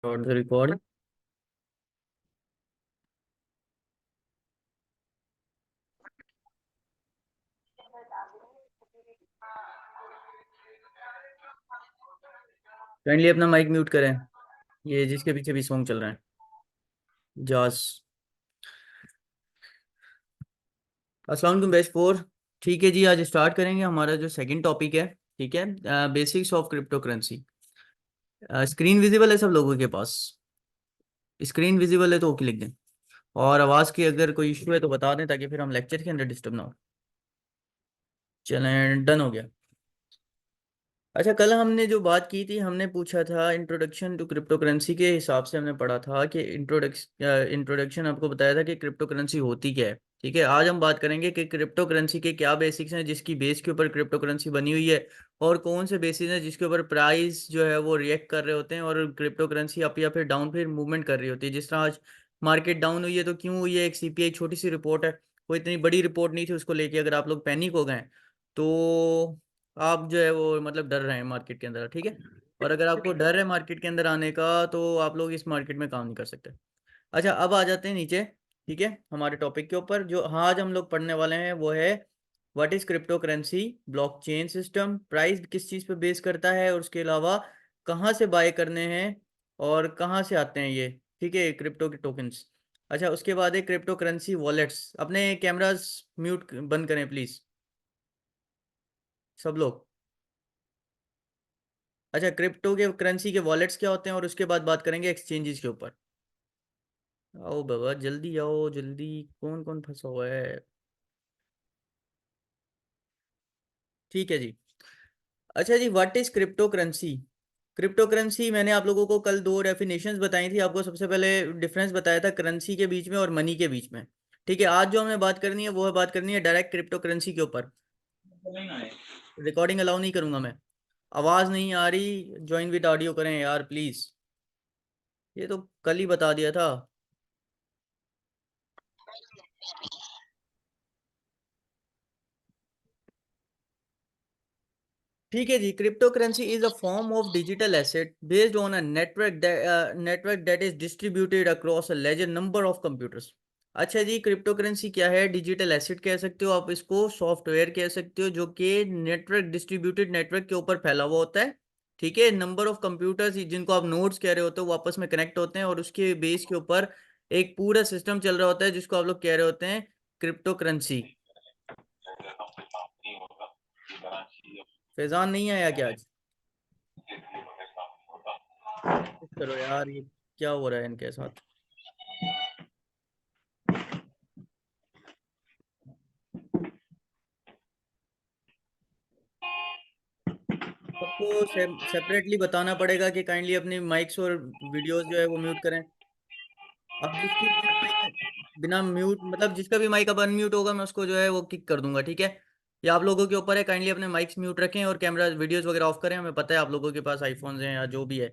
Start the record. Kindly अपना mic mute करें, ये जिसके पीछे भी सॉन्ग चल रहा है। जास। अस्सलाम वालेकुम बैच 4। ठीक है जी, आज स्टार्ट करेंगे हमारा जो सेकंड टॉपिक है। ठीक है, basics of crypto currency. Screen visible है सब लोगों के पास? स्क्रीन विजिबल है तो ओके लिख दें, और आवाज़ की अगर कोई इशू है तो बता दें ताकि फिर हम लेक्चर के अंदर डिस्टर्ब ना हो। चलें, डन हो गया। अच्छा, कल हमने जो बात की थी, हमने पूछा था इंट्रोडक्शन टू क्रिप्टो करेंसी के हिसाब से हमने पढ़ा था कि इंट्रोडक्शन आपको बताया था कि क्रिप्टो करेंसी होती क्या है। ठीक है, आज हम बात करेंगे कि क्रिप्टो करेंसी के क्या बेसिक्स हैं जिसकी बेस के ऊपर क्रिप्टो करेंसी बनी हुई है, और कौन से बेसिस हैं जिसके ऊपर प्राइस जो है वो रिएक्ट कर रहे होते हैं और क्रिप्टो करेंसी अप या फिर डाउन फिर मूवमेंट कर रही होती है। जिस तरह आज मार्केट डाउन हुई है तो क्यों हुई है, एक सीपीआई छोटी सी रिपोर्ट है, कोई इतनी बड़ी रिपोर्ट नहीं थी, उसको लेके अगर आप लोग पैनिक हो गए तो आप जो है वो मतलब डर रहे हैं मार्केट के अंदर। ठीक है, और अगर आपको डर है मार्केट के अंदर आने का तो आप लोग इस मार्केट में काम नहीं कर सकते। अच्छा, अब आ जाते हैं नीचे। ठीक है, हमारे टॉपिक के ऊपर जो हाँ आज हम लोग पढ़ने वाले हैं वो है what is crypto currency, blockchain system, price किस चीज़ पे बेस करता है, और उसके अलावा कहाँ से बाय करने हैं और कहाँ से आते हैं ये। ठीक है, क्रिप्टो के टोकन्स। अच्छा, उसके बाद है क्रिप्टो करेंसी वॉलेट्स। अपने कैमरास म्यूट बंद करें प्लीज़ सब लोग। अच्छा, क्रिप्टो के करेंसी के वॉलेट्स क्या होते हैं, और उसके बाद बात करेंगे एक्सचेंजेस के ऊपर। आओ बाबा जल्दी आओ जल्दी, कौन कौन फंसा हुआ है। ठीक है जी। अच्छा जी, what is cryptocurrency. Cryptocurrency मैंने आप लोगों को कल दो डेफिनेशंस बताई थी। आपको सबसे पहले डिफरेंस बताया था करेंसी के बीच में और मनी के बीच में। ठीक है, आज जो हमें बात करनी है वो है बात करनी है डायरेक्ट क्रिप्टो करेंसी के ऊपर। रिकॉर्डिंग अलाउ नहीं करूंगा मैं। आवाज नहीं आ रही, ज्वाइन विद ऑडियो करें यार प्लीज। ये तो कल ही बता दिया था। ठीक है जी, crypto currency is a form of digital asset based on a network that is distributed across a ledger number of computers. अच्छा जी, क्रिप्टो करेंसी क्या है? डिजिटल एसेट कह सकते हो आप इसको, सॉफ्टवेयर कह सकते हो, जो कि नेटवर्क डिस्ट्रीब्यूटेड नेटवर्क के ऊपर फैला हुआ होता है। ठीक है, नंबर ऑफ कंप्यूटर्स जिनको आप नोड्स कह रहे होते हो वो आपस में कनेक्ट होते हैं, और उसके बेस के ऊपर एक पूरा सिस्टम चल रहा होता है जिसको आप लोग कह रहे होते हैं क्रिप्टो करेंसी। फैजान नहीं आया क्या आज? करो यार, ये क्या हो रहा है इनके साथ। सबको सेपरेटली बताना पड़ेगा कि काइंडली अपनी माइक्स और वीडियोस जो है वो म्यूट करें। अब जिसकी भी माइक बिना म्यूट मतलब जिसका भी माइक अब अनम्यूट होगा मैं उसको जो है वो किक कर दूंगा। ठीक है, ये आप लोगों के ऊपर है। काइंडली अपने माइक्स म्यूट रखें और कैमरा वीडियोस वगैरह ऑफ करें। हमें पता है आप लोगों के पास आईफोन्स हैं या जो भी है।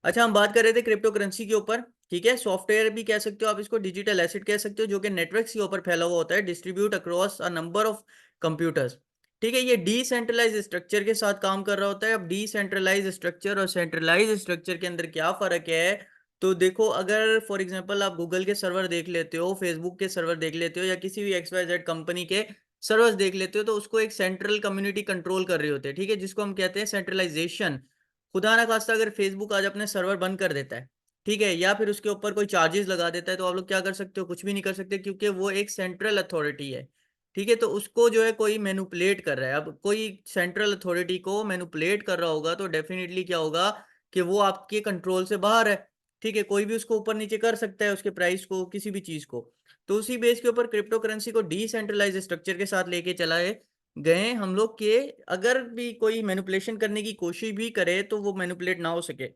अच्छा, हम बात कर रहे थे क्रिप्टो करेंसी के ऊपर। ठीक है, सॉफ्टवेयर भी कह सकते हो आप इसको, डिजिटल एसेट कह सकते हो, जो कि नेटवर्क के ऊपर फैला हुआ होता है, distribute across a number of computers. ठीक है, ये डिसेंट्रलाइज स्ट्रक्चर के साथ काम कर रहा होता है। अब डिसेंट्रलाइज स्ट्रक्चर और सेंट्रलाइज स्ट्रक्चर के अंदर क्या फर्क है? तो देखो, अगर फॉर एग्जांपल आप गूगल के सर्वर देख लेते हो, फेसबुक के सर्वर देख लेते हो, या किसी भी XYZ कंपनी के सर्वर्स देख लेते हो, तो उसको एक सेंट्रल कम्युनिटी कंट्रोल कर रही होती है। ठीक है, जिसको हम कहते हैं सेंट्रलाइजेशन। खुदा ना खास्ता अगर फेसबुक आज अपने सर्वर बंद कर देता है, ठीक है, या फिर उसके ऊपर कोई चार्जेस लगा देता है, तो आप लोग क्या कर सकते हो? कुछ भी नहीं कर सकते, क्योंकि वो एक सेंट्रल अथॉरिटी है। ठीक है, तो उसको जो है कोई मैनिपुलेट कर रहा है। अब कोई सेंट्रल अथॉरिटी को मैनिपुलेट कर रहा होगा तो डेफिनेटली क्या होगा कि वो आपके कंट्रोल से बाहर है। ठीक है, कोई भी उसको ऊपर नीचे कर सकता है, उसके प्राइस को, किसी भी चीज को। तो उसी बेस के ऊपर क्रिप्टो करेंसी को डिसेंट्रलाइज स्ट्रक्चर के साथ लेके चलाए गए हम लोग के। अगर भी कोई मैनिपुलेशन करने की कोशिश भी करे तो वो मैनिपुलेट ना हो सके।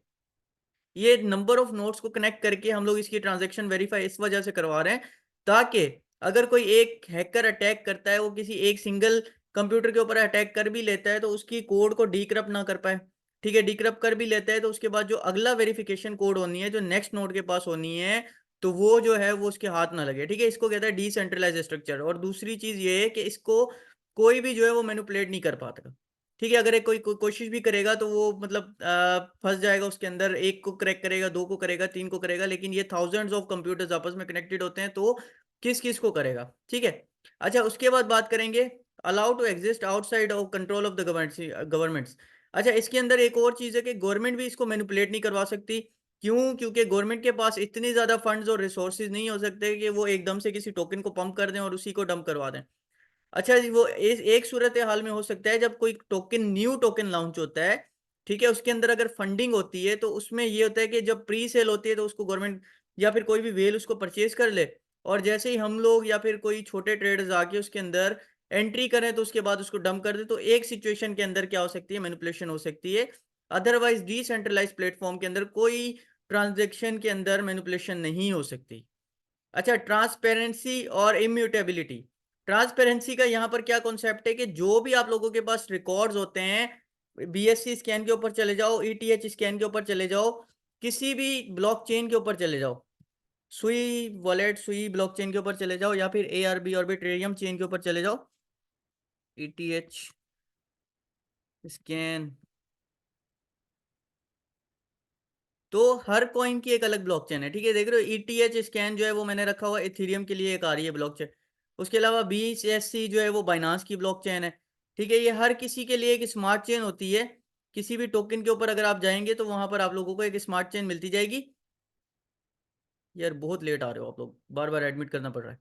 ये नंबर ऑफ नोड्स को कनेक्ट करके हम लोग इसकी ट्रांजैक्शन वेरीफाई इस वजह से करवा रहे हैं, ताकि अगर कोई एक हैकर अटैक करता है, वो किसी एक सिंगल कंप्यूटर के ऊपर अटैक कर भी लेता है तो उसकी कोड को डीक्रप्ट ना कर पाए। ठीक है, डीक्रप्ट कर भी लेता है तो उसके बाद जो अगला वेरिफिकेशन कोड होनी है, जो नेक्स्ट नोड के पास होनी है, तो वो जो है वो उसके हाथ ना लगे। ठीक है, इसको कहता है डिसेंट्रलाइज स्ट्रक्चर। और दूसरी चीज ये है कि इसको कोई भी जो है वो मैनिपुलेट नहीं कर पाता। ठीक है, अगर कोई कोशिश भी करेगा तो वो मतलब फंस जाएगा उसके अंदर, एक को क्रैक करेगा, दो को करेगा, तीन को करेगा, लेकिन ये थाउजेंड्स ऑफ कंप्यूटर्स आपस में कनेक्टेड होते हैं, तो किस किस को करेगा। ठीक है, अच्छा उसके बाद बात करेंगे allow to exist outside of control of the governments. अच्छा, इसके अंदर एक और चीज है कि गवर्नमेंट भी इसको मैनिपुलेट नहीं करवा सकती। क्यों? क्योंकि गवर्नमेंट के पास इतनी ज्यादा फंड्स और रिसोर्सेज नहीं हो सकते कि वो एकदम से किसी टोकन को पंप कर दें और उसी को डंप करवा दें। अच्छा जी, वो एक सूरत हाल में हो सकता है जब कोई टोकन, न्यू टोकन लॉन्च होता है, ठीक है, उसके अंदर अगर फंडिंग होती है तो उसमें ये होता है कि जब प्री सेल होती है तो उसको गवर्नमेंट या फिर कोई भी वेल उसको परचेज कर ले, और जैसे ही हम लोग या फिर कोई छोटे ट्रेडर्स आके उसके अंदर एंट्री करें तो उसके बाद उसको डंप कर दे, तो एक सिचुएशन के अंदर क्या हो सकती है, मैनिपुलेशन हो सकती है। अदरवाइज डिसेंट्रलाइज प्लेटफॉर्म के अंदर कोई ट्रांजेक्शन के अंदर मैनिपुलेशन नहीं हो सकती। अच्छा, ट्रांसपेरेंसी और इम्यूटेबिलिटी। ट्रांसपेरेंसी का यहाँ पर क्या कॉन्सेप्ट है कि जो भी आप लोगों के पास रिकॉर्ड्स होते हैं, बीएससी स्कैन के ऊपर चले जाओ, ईटीएच स्कैन के ऊपर चले जाओ, किसी भी ब्लॉकचेन के ऊपर चले जाओ, सुई वॉलेट, सुई ब्लॉकचेन के ऊपर चले जाओ, या फिर एआरबी ऑर्बिट्रेरियम चेन के ऊपर चले जाओ, ईटीएच स्कैन, तो हर कॉइन की एक अलग ब्लॉकचेन है। ठीक है, देख रहे हो, ईटीएच स्कैन जो है वो मैंने रखा हुआ इथेरियम के लिए एक आ रही है ब्लॉकचेन। उसके अलावा बीएससी जो है वो बाइनांस की ब्लॉकचेन है। ठीक है, ये हर किसी के लिए एक स्मार्ट चेन होती है। किसी भी टोकन के ऊपर अगर आप जाएंगे तो वहां पर आप लोगों को एक स्मार्ट चेन मिलती जाएगी। यार बहुत लेट आ रहे हो आप लोग, बार बार एडमिट करना पड़ रहा है।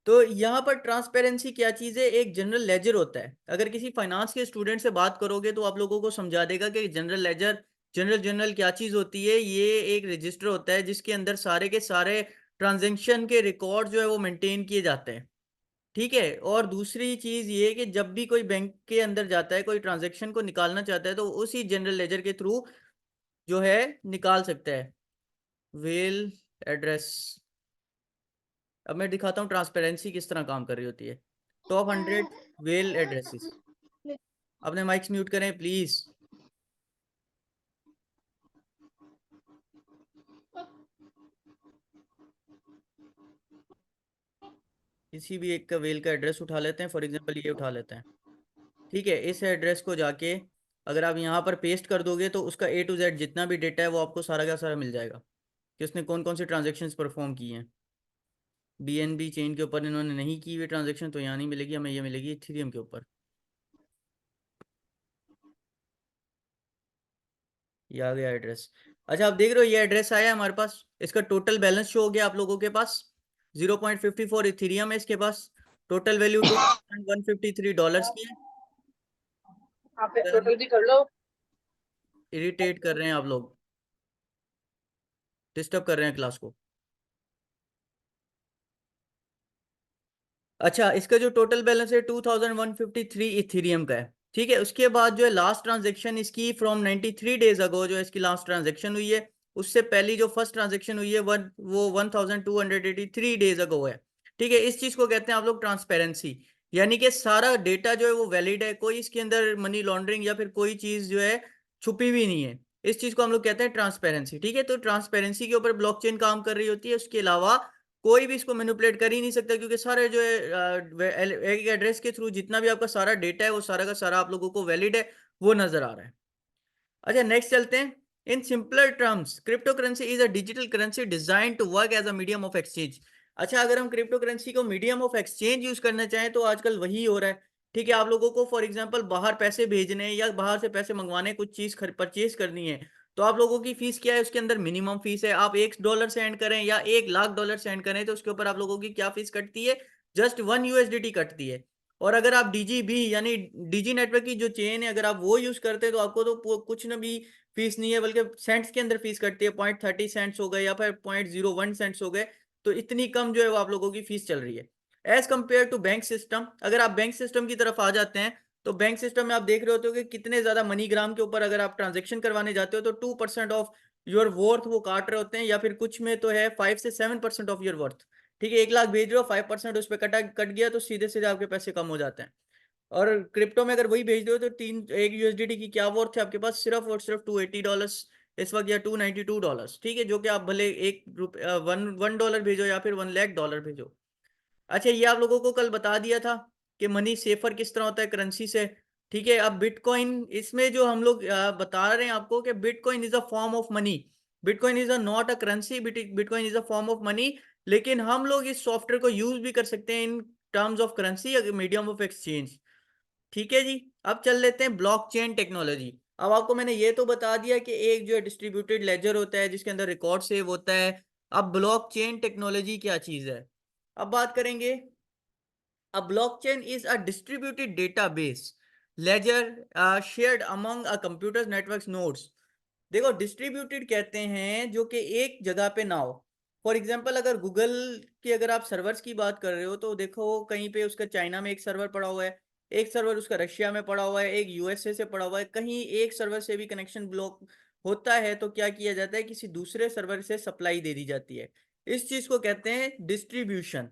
तो यहाँ पर ट्रांसपेरेंसी क्या चीज़ है, एक जनरल लेजर होता है। अगर किसी फाइनेंस के स्टूडेंट से बात करोगे तो आप लोगों को समझा देगा कि जनरल लेजर, जनरल क्या चीज़ होती है। ये एक रजिस्टर होता है जिसके अंदर सारे के सारे ट्रांजेक्शन के रिकॉर्ड जो है वो मेंटेन किए जाते हैं। ठीक है, और दूसरी चीज़ ये है कि जब भी कोई बैंक के अंदर जाता है, कोई ट्रांजेक्शन को निकालना चाहता है, तो उसी जनरल लेजर के थ्रू जो है निकाल सकता है। वेल एड्रेस, अब मैं दिखाता हूँ ट्रांसपेरेंसी किस तरह काम कर रही होती है। Top 100 well addresses. अपने माइक्स म्यूट करें प्लीज। किसी भी एक का वेल का एड्रेस उठा लेते हैं, फॉर एग्जांपल ये उठा लेते हैं। ठीक है, इस एड्रेस को जाके अगर आप यहाँ पर पेस्ट कर दोगे तो उसका A to Z जितना भी डेटा है वो आपको सारा का सारा मिल जाएगा कि उसने कौन कौन से ट्रांजेक्शन परफॉर्म किए हैं। BNB चेन के ऊपर इन्होंने नहीं की हुई ट्रांजेक्शन, तो यहाँ नहीं मिलेगी हमें, ये मिलेगी इथेरियम के ऊपर। ये आ गया एड्रेस। अच्छा, आप देख रहे हो ये एड्रेस आया हमारे पास, इसका टोटल बैलेंस शो हो गया आप लोगों के पास। 0.54 इथेरियम है इसके पास। टोटल वैल्यू $2,153 की है। आप टोटल भी कर लो। इरिटेट कर रहे हैं आप लोग, डिस्टर्ब कर रहे हैं क्लास को। अच्छा, इसका जो टोटल बैलेंस है 2,153 इथेरियम का है। ठीक है, उसके बाद जो है लास्ट ट्रांजेक्शन इसकी फ्रॉम 93 डेज अगो जो है इसकी लास्ट ट्रांजेक्शन हुई है। उससे पहली जो फर्स्ट ट्रांजेक्शन हुई है वो 1,283 डेज अगो है। ठीक है, इस चीज को कहते हैं आप लोग ट्रांसपेरेंसी, यानी कि सारा डेटा जो है वो वैलिड है, कोई इसके अंदर मनी लॉन्ड्रिंग या फिर कोई चीज जो है छुपी हुई नहीं है। इस चीज को हम लोग कहते हैं ट्रांसपेरेंसी। ठीक है, तो ट्रांसपेरेंसी के ऊपर ब्लॉकचेन काम कर रही होती है, उसके अलावा कोई भी इसको मैनिपुलेट कर ही नहीं सकता, क्योंकि सारे जो है एक एड्रेस के थ्रू जितना भी आपका सारा डेटा है वो सारा का सारा आप लोगों को वैलिड है, वो नजर आ रहा है। अच्छा, नेक्स्ट चलते हैं। In simpler terms crypto currency is a digital currency design to work as a medium of exchange. अच्छा, अगर हम क्रिप्टो करेंसी को मीडियम ऑफ एक्सचेंज यूज करना चाहें तो आजकल वही हो रहा है। ठीक है, आप लोगों को फॉर एग्जांपल बाहर पैसे भेजने या बाहर से पैसे मंगवाने, कुछ चीज परचेज करनी है, तो आप लोगों की फीस क्या है, उसके अंदर मिनिमम फीस है। आप $1 सेंड करें या $1,00,000 सेंड करें तो उसके ऊपर आप लोगों की क्या फीस कटती है, जस्ट 1 USDT कटती है। और अगर आप DGB यानी डीजी नेटवर्क की जो चेन है अगर आप वो यूज करते हैं तो आपको तो कुछ ना भी फीस नहीं है, बल्कि सेंट्स के अंदर फीस कटती है। 0.30 सेंट्स हो गए या फिर 0.01 सेंट्स हो गए, तो इतनी कम जो है वो आप लोगों की फीस चल रही है as compare to bank system. अगर आप बैंक सिस्टम की तरफ आ जाते हैं तो बैंक सिस्टम में आप देख रहे होते हो कि कितने ज्यादा मनीग्राम के ऊपर अगर आप ट्रांजेक्शन करवाने जाते हो तो 2% ऑफ योर वर्थ वो काट रहे होते हैं, या फिर कुछ में तो है 5 से 7% ऑफ योर वर्थ। ठीक है, 1 लाख भेज रहे हो, 5% उस पर कट गया तो सीधे सीधे आपके पैसे कम हो जाते हैं। और क्रिप्टो में अगर वही भेज दो तो एक USDT की क्या वर्थ है आपके पास, सिर्फ और सिर्फ $280 इस वक्त, या $292। ठीक है, जो कि आप भले वन डॉलर भेजो या फिर $1 लाख भेजो। अच्छा, ये आप लोगों को कल बता दिया था कि मनी सेफर किस तरह होता है करेंसी से। ठीक है, अब बिटकॉइन, इसमें जो हम लोग बता रहे हैं आपको कि bitcoin is a form of money, bitcoin is a not a currency, bitcoin is a form of money, लेकिन हम लोग इस सॉफ्टवेयर को यूज भी कर सकते हैं इन terms of currency, medium of exchange. ठीक है जी। अब चल लेते हैं ब्लॉकचेन टेक्नोलॉजी। अब आपको मैंने ये तो बता दिया कि एक जो है डिस्ट्रीब्यूटेड लेजर होता है जिसके अंदर रिकॉर्ड सेव होता है। अब ब्लॉकचेन टेक्नोलॉजी क्या चीज है, अब बात करेंगे। A blockchain is a distributed database ledger shared among a computer's network nodes। देखो डिस्ट्रीब्यूटेड कहते हैं जो कि एक जगह पे ना हो। फॉर एग्जांपल अगर गूगल की अगर आप सर्वर्स की बात कर रहे हो तो देखो कहीं पे उसका चाइना में एक सर्वर पड़ा हुआ है, एक सर्वर उसका रशिया में पड़ा हुआ है, एक यूएसए से पड़ा हुआ है, कहीं एक सर्वर से भी कनेक्शन ब्लॉक होता है तो क्या किया जाता है, किसी दूसरे सर्वर से सप्लाई दे दी जाती है। इस चीज को कहते हैं डिस्ट्रीब्यूशन।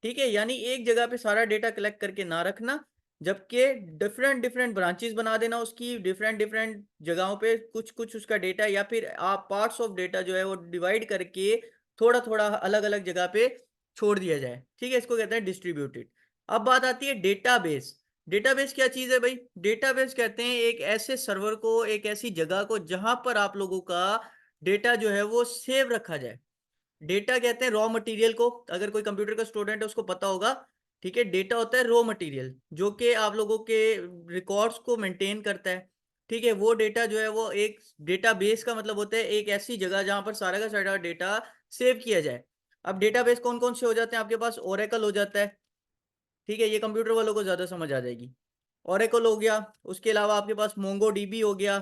ठीक है, यानी एक जगह पे सारा डेटा कलेक्ट करके ना रखना, जबकि डिफरेंट डिफरेंट ब्रांचेस बना देना उसकी, डिफरेंट डिफरेंट जगहों पे कुछ कुछ उसका डेटा, या फिर आप पार्ट्स ऑफ डेटा जो है वो डिवाइड करके थोड़ा थोड़ा अलग अलग जगह पे छोड़ दिया जाए। ठीक है, इसको कहते हैं डिस्ट्रीब्यूटेड। अब बात आती है डेटाबेस। डेटाबेस क्या चीज है भाई, डेटाबेस कहते हैं एक ऐसे सर्वर को, एक ऐसी जगह को जहां पर आप लोगों का डेटा जो है वो सेव रखा जाए। डेटा कहते हैं रॉ मटेरियल को, अगर कोई कंप्यूटर का स्टूडेंट है उसको पता होगा। ठीक है, डेटा होता है रॉ मटेरियल जो कि आप लोगों के रिकॉर्ड्स को मेंटेन करता है। ठीक है, वो डेटा जो है वो एक डेटाबेस का मतलब होता है एक ऐसी जगह जहां पर सारा का सारा डेटा सेव किया जाए। अब डेटाबेस कौन कौन से हो जाते हैं आपके पास, ओरेकल हो जाता है। ठीक है, ये कंप्यूटर वालों को ज्यादा समझ आ जाएगी। ओरेकल हो गया, उसके अलावा आपके पास मोंगो डीबी हो गया,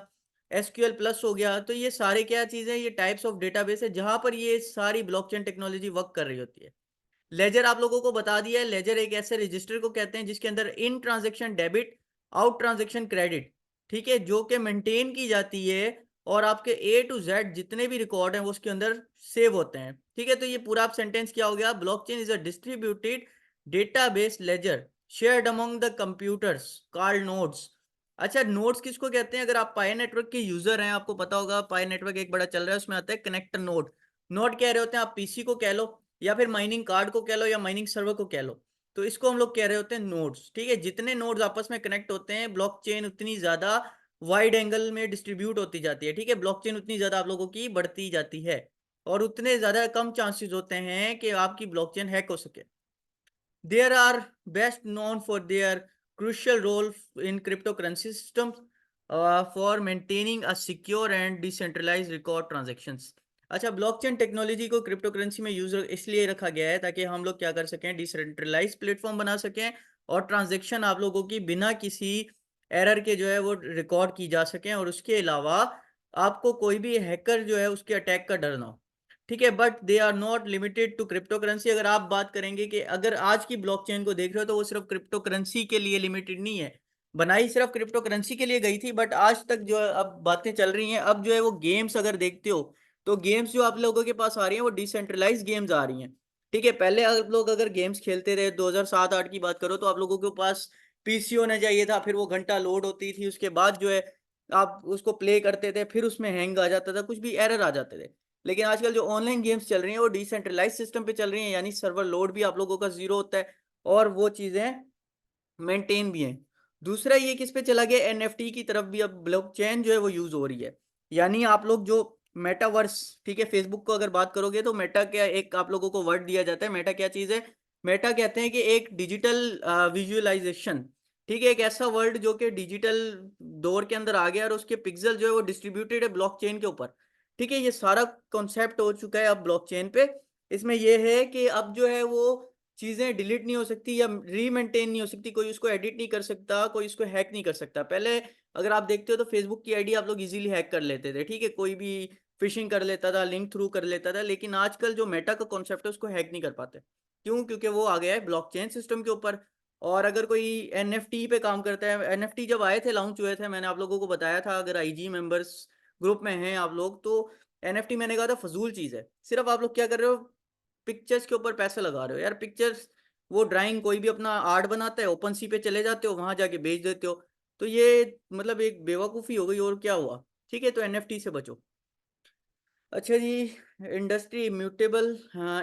एसक्यूएल प्लस हो गया। तो ये सारे क्या चीजें, ये टाइप्स ऑफ डेटाबेस है जहां पर ये सारी ब्लॉकचेन टेक्नोलॉजी वर्क कर रही होती है। लेजर आप लोगों को बता दिया है, लेजर एक ऐसे रजिस्टर को कहते हैं जिसके अंदर in transaction debit, out transaction credit, ठीक है, जो कि मेंटेन की जाती है, और आपके ए टू जेड जितने भी रिकॉर्ड हैं वो उसके अंदर सेव होते हैं। ठीक है, तो ये पूरा आप सेंटेंस क्या हो गया, blockchain is a distributed database ledger shared among the computers called nodes. अच्छा, नोड्स किसको कहते हैं, अगर आप पाई नेटवर्क के यूजर हैं आपको पता होगा, पाई नेटवर्क एक बड़ा चल रहा है, उसमें आता है कनेक्टर नोड। नोड कह रहे होते हैं आप पीसी को कह लो, या फिर माइनिंग कार्ड को कह लो, या माइनिंग सर्वर को कह लो, तो इसको हम लोग कह रहे होते हैं नोड्स। ठीक है, जितने नोड्स आपस में कनेक्ट होते हैं ब्लॉकचेन उतनी ज्यादा वाइड एंगल में डिस्ट्रीब्यूट होती जाती है। ठीक है, ब्लॉकचेन उतनी ज्यादा आप लोगों की बढ़ती जाती है, और उतने ज्यादा कम चांसेस होते हैं कि आपकी ब्लॉकचेन हैक हो सके। There are best known for their crucial role in cryptocurrency systems for maintaining a secure and decentralized record transactions। अच्छा, ब्लॉकचेन टेक्नोलॉजी को क्रिप्टो करेंसी में यूज इसलिए रखा गया है ताकि हम लोग क्या कर सकें, डिसेंट्रलाइज प्लेटफॉर्म बना सकें, और ट्रांजैक्शन आप लोगों की बिना किसी एरर के जो है वो रिकॉर्ड की जा सकें, और उसके अलावा आपको कोई भी हैकर जो है उसके अटैक का डर ना हो। ठीक है, but they are not limited to crypto currency. अगर आप बात करेंगे कि अगर आज की ब्लॉकचेन को देख रहे हो तो वो सिर्फ क्रिप्टो करेंसी के लिए लिमिटेड नहीं है, बनाई सिर्फ क्रिप्टो करेंसी के लिए गई थी, बट आज तक जो है अब बातें चल रही हैं, अब जो है वो गेम्स अगर देखते हो तो गेम्स जो आप लोगों के पास आ रही हैं वो डिसेंट्रलाइज गेम्स आ रही हैं। ठीक है, पहले आप लोग अगर गेम्स खेलते रहे 2007-8 की बात करो तो आप लोगों के पास पीसी होना चाहिए था, फिर वो घंटा लोड होती थी, उसके बाद जो है आप उसको प्ले करते थे, फिर उसमें हैंग आ जाता था, कुछ भी एरर आ जाते थे। लेकिन आजकल जो ऑनलाइन गेम्स चल रही हैं वो डिसेंट्रलाइज सिस्टम पे चल रही हैं, यानी सर्वर लोड भी आप लोगों का जीरो होता है, और वो चीजें मेंटेन भी हैं। दूसरा ये किस पे चला गया, एनएफटी की तरफ भी अब ब्लॉकचेन जो है वो यूज हो रही है। यानी आप लोग जो मेटावर्स, ठीक है, फेसबुक को अगर बात करोगे तो मेटा क्या, एक आप लोगों को वर्ड दिया जाता है, मेटा क्या चीज है, मेटा कहते हैं कि एक डिजिटल विजुअलाइजेशन। ठीक है, एक ऐसा वर्ल्ड जो कि डिजिटल दौर के अंदर आ गया और उसके पिक्सल जो है वो डिस्ट्रीब्यूटेड है ब्लॉकचेन के ऊपर। ठीक है, ये सारा कॉन्सेप्ट हो चुका है अब ब्लॉकचेन पे। इसमें यह है कि अब जो है वो चीजें डिलीट नहीं हो सकती या रीमेंटेन नहीं हो सकती, कोई उसको एडिट नहीं कर सकता, कोई उसको हैक नहीं कर सकता। पहले अगर आप देखते हो तो फेसबुक की आईडी आप लोग इजीली हैक कर लेते थे। ठीक है, कोई भी फिशिंग कर लेता था, लिंक थ्रू कर लेता था, लेकिन आजकल जो मेटा का कॉन्सेप्ट है उसको हैक नहीं कर पाते। क्यों, क्योंकि वो आ गया है ब्लॉकचेन सिस्टम के ऊपर। और अगर कोई एनएफटी पे काम करता है, एनएफटी जब आए थे, लॉन्च हुए थे, मैंने आप लोगों को बताया था, अगर आईजी मेंबर्स ग्रुप में हैं आप लोग तो एनएफटी मैंने कहा था फजूल चीज है। सिर्फ आप लोग क्या कर रहे हो, पिक्चर्स के ऊपर पैसे लगा रहे हो यार। पिक्चर्स, वो ड्राइंग कोई भी अपना आर्ट बनाता है, ओपन सी पे चले जाते हो, वहां जाके बेच देते हो, तो ये मतलब एक बेवकूफ़ी हो गई, और क्या हुआ। ठीक है, तो एनएफटी से बचो। अच्छा जी, industry immutable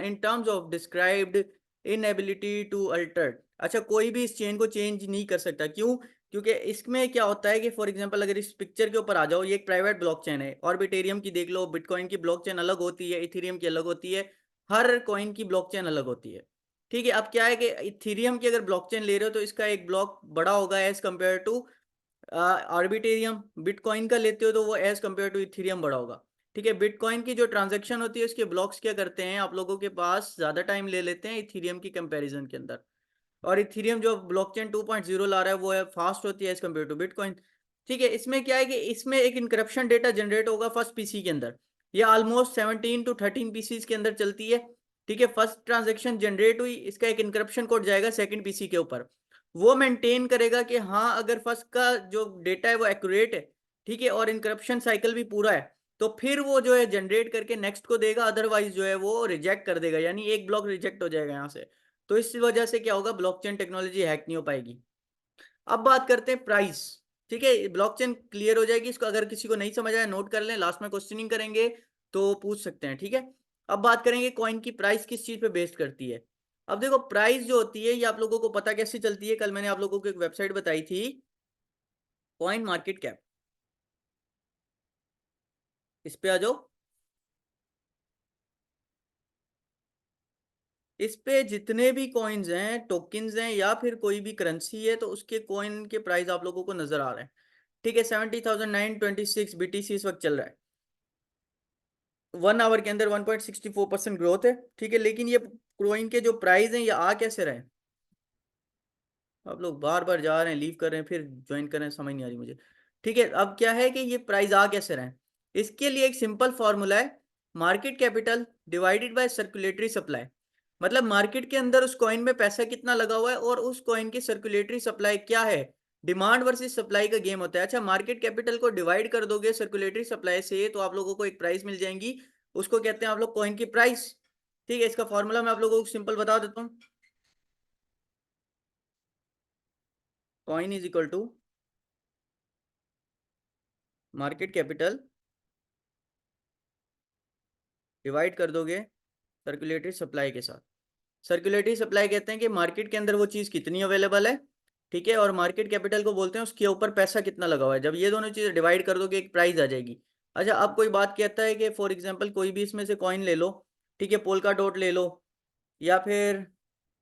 in terms of described inability to alter. अच्छा, कोई भी इस चेन को चेंज नहीं कर सकता, क्यों, क्योंकि इसमें क्या होता है कि फॉर एग्जांपल अगर इस पिक्चर के ऊपर आ जाओ, ये एक प्राइवेट ब्लॉकचेन है, ऑर्बिटेरियम की देख लो, बिटकॉइन की ब्लॉकचेन अलग होती है, इथेरियम की अलग होती है, हर कॉइन की ब्लॉकचेन अलग होती है। ठीक है, अब क्या है कि इथेरियम की अगर ब्लॉकचेन ले रहे हो तो इसका एक ब्लॉक बड़ा होगा एज कम्पेयर टू आर्बिटेरियम। बिटकॉइन का लेते हो तो वो एज कम्पेयर टू इथेरियम बड़ा होगा। ठीक है, बिटकॉइन की जो ट्रांजेक्शन होती है उसके ब्लॉक्स क्या करते हैं आप लोगों के पास ज्यादा टाइम ले लेते हैं इथेरियम की कंपैरिजन के अंदर। और इथेरियम जो ब्लॉकचेन 2.0 ला रहा है वो है फास्ट होती है एज कम्पेयर टू बिटकॉइन। ठीक है, इसमें क्या है कि इसमें एक इनक्रप्शन डेटा जनरेट होगा फर्स्ट पीसी के अंदर। ये ऑलमोस्ट 17 to 13 पीसीज के अंदर चलती है। ठीक है, फर्स्ट ट्रांजेक्शन जनरेट हुई, इसका एक इनक्रप्शन कोड जाएगा सेकंड पीसी के ऊपर। वो मेंटेन करेगा कि हाँ अगर फर्स्ट का जो डेटा है वो एक्यूरेट है, ठीक है, और इनक्रप्शन साइकिल भी पूरा है, तो फिर वो जो है जनरेट करके नेक्स्ट को देगा, अदरवाइज जो है वो रिजेक्ट कर देगा, यानी एक ब्लॉक रिजेक्ट हो जाएगा यहाँ से। तो इस वजह से क्या होगा, ब्लॉकचेन टेक्नोलॉजी हैक नहीं हो पाएगी। अब बात करते हैं प्राइस। ठीक है, ब्लॉकचेन क्लियर हो जाएगी, इसको अगर किसी को नहीं समझ आया नोट कर लें, लास्ट में क्वेश्चनिंग करेंगे तो पूछ सकते हैं। ठीक है, अब बात करेंगे कॉइन की प्राइस किस चीज पे बेस्ड करती है। अब देखो प्राइस जो होती है ये आप लोगों को पता कैसे चलती है, कल मैंने आप लोगों को एक वेबसाइट बताई थी, कॉइन मार्केट कैप। इस पे आ जाओ। इस पे जितने भी कॉइन्स हैं, टोकन्स हैं, या फिर कोई भी करेंसी है, तो उसके कॉइन के प्राइस आप लोगों को नजर आ रहे हैं। ठीक है, 70,926 BTC इस वक्त चल रहा है। 1 आवर के अंदर 1.64% ग्रोथ है। ठीक है, लेकिन ये कॉइन के जो प्राइस हैं ये आ कैसे रहे हैं। आप लोग बार बार जा रहे हैं, लीव कर रहे हैं, फिर ज्वाइन कर रहे हैं, समझ नहीं आ रही मुझे। ठीक है, अब क्या है कि ये प्राइस आ कैसे रहे हैं, इसके लिए एक सिंपल फॉर्मूला है, market capital divided by circulatory supply. मतलब मार्केट के अंदर उस कॉइन में पैसा कितना लगा हुआ है और उस कॉइन की सर्कुलेटरी सप्लाई क्या है। डिमांड वर्सेस सप्लाई का गेम होता है। अच्छा, मार्केट कैपिटल को डिवाइड कर दोगे सर्कुलेटरी सप्लाई से तो आप लोगों को एक प्राइस मिल जाएंगी, उसको कहते हैं आप लोग कॉइन की प्राइस। ठीक है, इसका फॉर्मूला मैं आप लोगों को सिंपल बता देता हूँ। Coin is equal to market capital divide कर दोगे सर्कुलेटरी सप्लाई के साथ। सर्कुलेटरी सप्लाई कहते हैं कि मार्केट के अंदर वो चीज़ कितनी अवेलेबल है। ठीक है, और मार्केट कैपिटल को बोलते हैं उसके ऊपर पैसा कितना लगा हुआ है। जब ये दोनों चीज़ें डिवाइड कर दोगे एक प्राइस आ जाएगी। अच्छा, अब कोई बात कहता है कि फॉर एग्जांपल कोई भी इसमें से कॉइन ले लो, ठीक है, पोल्का डॉट ले लो, या फिर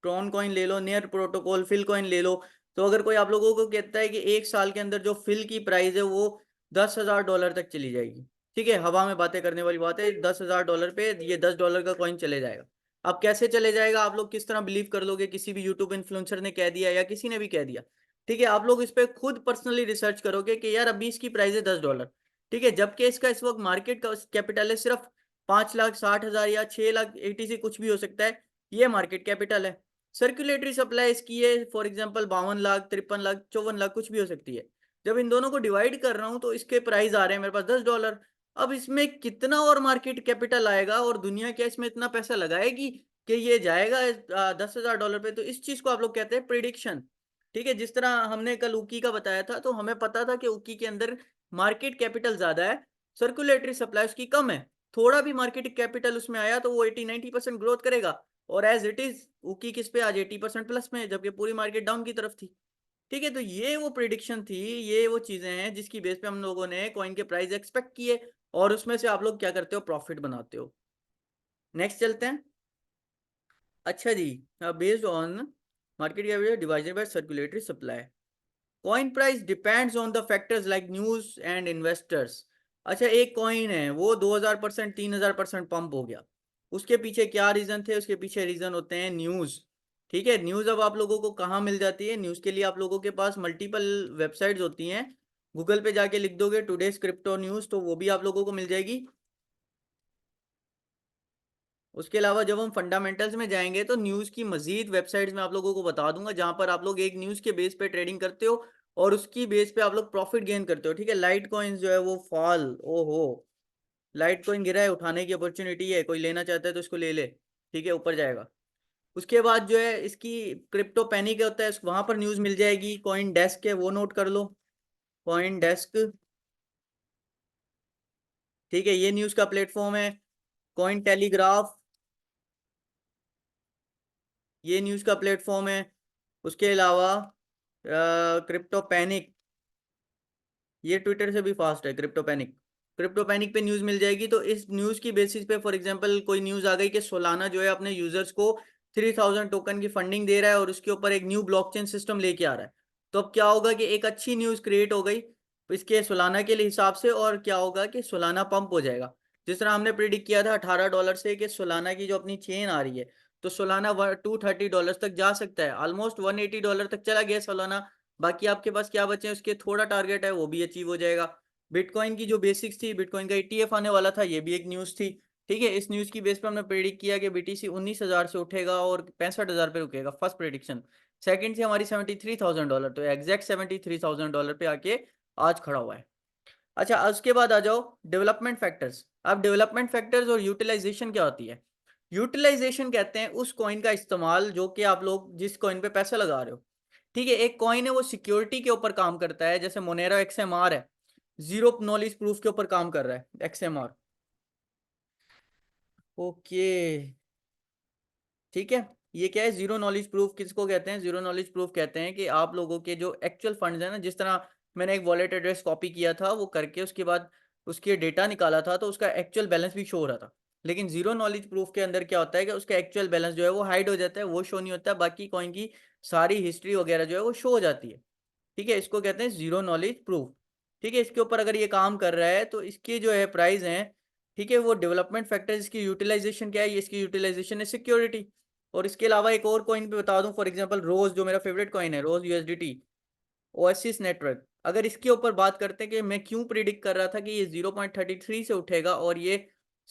ट्रॉन कॉइन ले लो, नियर प्रोटोकॉल, फिल कॉइन ले लो। तो अगर कोई आप लोगों को कहता है कि एक साल के अंदर जो फिल की प्राइस है वो $10,000 तक चली जाएगी, ठीक है, हवा में बातें करने वाली बात है, $10,000 पे ये $10 का कॉइन चले जाएगा। अब कैसे चले जाएगा, आप लोग किस तरह बिलीव कर लोगे, किसी भी यूट्यूब इन्फ्लुएंसर ने कह दिया या किसी ने भी कह दिया। ठीक है, आप लोग इस पे खुद पर्सनली रिसर्च करोगे कि यार अभी इसकी प्राइस है $10। ठीक है, जबकि इसका इस वक्त मार्केट का कैपिटल है सिर्फ 5,60,000 या 6,00,000 ATC, कुछ भी हो सकता है। ये मार्केट कैपिटल है। सर्कुलेटरी सप्लाई इसकी है फॉर एग्जांपल 52 लाख, 53 लाख, 54 लाख, कुछ भी हो सकती है। जब इन दोनों को डिवाइड कर रहा हूं तो इसके प्राइस आ रहे हैं मेरे पास $10। अब इसमें कितना और मार्केट कैपिटल आएगा और दुनिया क्या इसमें इतना पैसा लगाएगी कि ये जाएगा $10,000 पे। तो इस चीज को आप लोग कहते हैं प्रिडिक्शन। ठीक है, जिस तरह हमने कल उकी का बताया था, तो हमें पता था कि उकी के अंदर मार्केट कैपिटल ज्यादा है, सर्कुलेटरी सप्लाई उसकी कम है। थोड़ा भी मार्केट कैपिटल उसमें आया तो वो 80-90% ग्रोथ करेगा। और एज इट इज उकी किस पे आज 80% प्लस में है, जबकि पूरी मार्केट डाउन की तरफ थी। ठीक है, तो ये वो प्रिडिक्शन थी, ये वो चीजें हैं जिसकी बेस पे हम लोगों ने कॉइन के प्राइस एक्सपेक्ट किए, और उसमें से आप लोग क्या करते हो, प्रॉफिट बनाते हो। नेक्स्ट चलते हैं। अच्छा जी, based on market capital divided by circulatory supply, coin price depends on the factors like news and investors. अच्छा, एक कॉइन है वो 2,000%, 3,000% पंप हो गया, उसके पीछे क्या रीजन थे, उसके पीछे रीजन होते हैं न्यूज। ठीक है, न्यूज अब आप लोगों को कहाँ मिल जाती है, न्यूज के लिए आप लोगों के पास मल्टीपल वेबसाइट्स होती हैं। गूगल पे जाके लिख दोगे टुडेज क्रिप्टो न्यूज तो वो भी आप लोगों को मिल जाएगी। उसके अलावा जब हम फंडामेंटल्स में जाएंगे तो न्यूज़ की मजीद वेबसाइट्स में आप लोगों को बता दूंगा, जहां पर आप लोग एक न्यूज़ के बेस पे ट्रेडिंग करते हो और उसकी बेस पे आप लोग प्रॉफिट गेन करते हो। ठीक है, लाइट कॉइन्स जो है वो फॉल, ओहो, लाइट कॉइन गिरा है, उठाने की अपॉर्चुनिटी है, कोई लेना चाहता है तो इसको ले ले। ठीक है, ऊपर जाएगा। उसके बाद जो है इसकी क्रिप्टो पैनिक होता है, वहां पर न्यूज़ मिल जाएगी। कॉइन डेस्क है, वो नोट कर लो, कॉइन डेस्क। ठीक है, ये न्यूज़ का प्लेटफॉर्म है। कॉइन टेलीग्राफ, ये न्यूज़ का प्लेटफॉर्म है। उसके अलावा क्रिप्टो पैनिक, ये ट्विटर से भी फास्ट है। क्रिप्टो पैनिक, क्रिप्टो पैनिक पे न्यूज मिल जाएगी। तो इस न्यूज की बेसिस पे फॉर एग्जांपल कोई न्यूज आ गई कि सोलाना जो है अपने यूजर्स को 3000 टोकन की फंडिंग दे रहा है और उसके ऊपर एक न्यू ब्लॉकचेन सिस्टम लेके आ रहा है। तो अब क्या होगा कि एक अच्छी न्यूज क्रिएट हो गई इसके सोलाना के लिए हिसाब से, और क्या होगा कि सोलाना पंप हो जाएगा। जिस तरह हमने प्रिडिक्ट किया था $18 से कि सोलाना की जो अपनी चेन आ रही है, तो सोलाना $230 तक जा सकता है। ऑलमोस्ट $180 तक चला गया सोलाना। बाकी आपके पास क्या बचे हैं, उसके थोड़ा टारगेट है वो भी अचीव हो जाएगा। बिटकॉइन की जो बेसिक्स थी, बिटकॉइन का ETF आने वाला था, ये भी एक न्यूज़ थी। ठीक है, इस न्यूज़ की बेस पे हमने प्रेडिक्ट किया कि BTC 19,000 से उठेगा और 65,000 पे रुकेगा, फर्स्ट प्रेडिक्शन। सेकंड थी हमारी $73,000, तो एग्जैक्ट $73,000 पे आके आज खड़ा हुआ है। अच्छा, उसके बाद आ जाओ डेवलपमेंट फैक्टर्स। अब डेवलपमेंट फैक्टर्स और यूटिलाइजेशन क्या होती है? यूटिलाइजेशन कहते हैं उस कॉइन का इस्तेमाल जो कि आप लोग जिस कॉइन पे पैसा लगा रहे हो। ठीक है, एक कॉइन है वो सिक्योरिटी के ऊपर काम करता है, जैसे मोनेरो XMR है, जीरो नॉलेज प्रूफ के ऊपर काम कर रहा है XMR। ओके, ठीक है। ये क्या है जीरो नॉलेज प्रूफ? किसको कहते हैं जीरो नॉलेज प्रूफ? कहते हैं कि आप लोगों के जो एक्चुअल फंड्स हैं ना, जिस तरह मैंने एक वॉलेट एड्रेस कॉपी किया था वो करके उसके बाद उसके डेटा निकाला था, तो उसका एक्चुअल बैलेंस भी शो हो रहा था। लेकिन जीरो नॉलेज प्रूफ के अंदर क्या होता है कि उसका एक्चुअल बैलेंस जो है वो हाइड हो जाता है, वो शो नहीं होता, बाकी कॉइन की सारी हिस्ट्री वगैरह जो है वो शो हो जाती है। ठीक है, इसको कहते हैं जीरो नॉलेज प्रूफ। ठीक है, इसके ऊपर अगर ये काम कर रहा है तो इसके जो है प्राइस हैं, ठीक है, वो डेवलपमेंट फैक्टर। इसकी यूटिलाइजेशन क्या है? ये इसकी यूटिलाइजेशन है सिक्योरिटी। और इसके अलावा एक और कॉइन पे बता दूं, फॉर एग्जांपल रोज, जो मेरा फेवरेट कॉइन है, रोज USDT, ओएसिस नेटवर्क। अगर इसके ऊपर बात करते हैं कि मैं क्यों प्रिडिक्ट कर रहा था कि ये 0.33 से उठेगा और ये